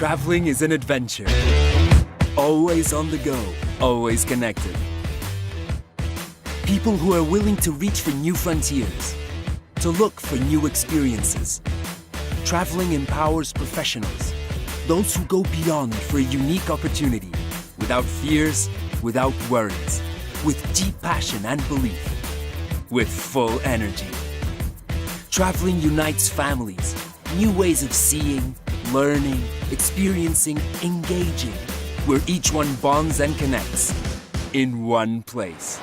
Traveling is an adventure. Always on the go, always connected. People who are willing to reach for new frontiers, to look for new experiences. Traveling empowers professionals, those who go beyond for a unique opportunity, without fears, without worries, with deep passion and belief, with full energy. Traveling unites families, new ways of seeing, learning, experiencing, engaging, where each one bonds and connects in one place.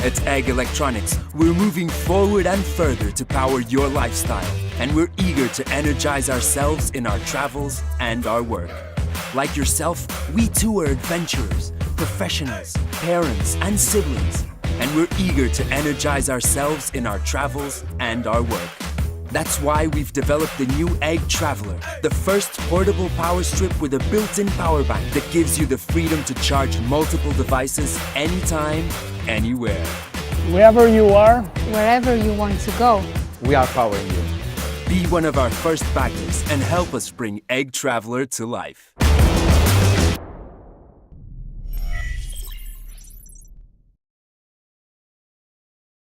At Egg Electronics, we're moving forward and further to power your lifestyle, and we're eager to energize ourselves in our travels and our work. Like yourself, we too are adventurers, professionals, parents, and siblings, and we're eager to energize ourselves in our travels and our work. That's why we've developed the new Egg Traveler, the first portable power strip with a built-in power bank that gives you the freedom to charge multiple devices anytime, anywhere. Wherever you are, Wherever you want to go. We are powering you. Be one of our first backers and help us bring Egg Traveler to life.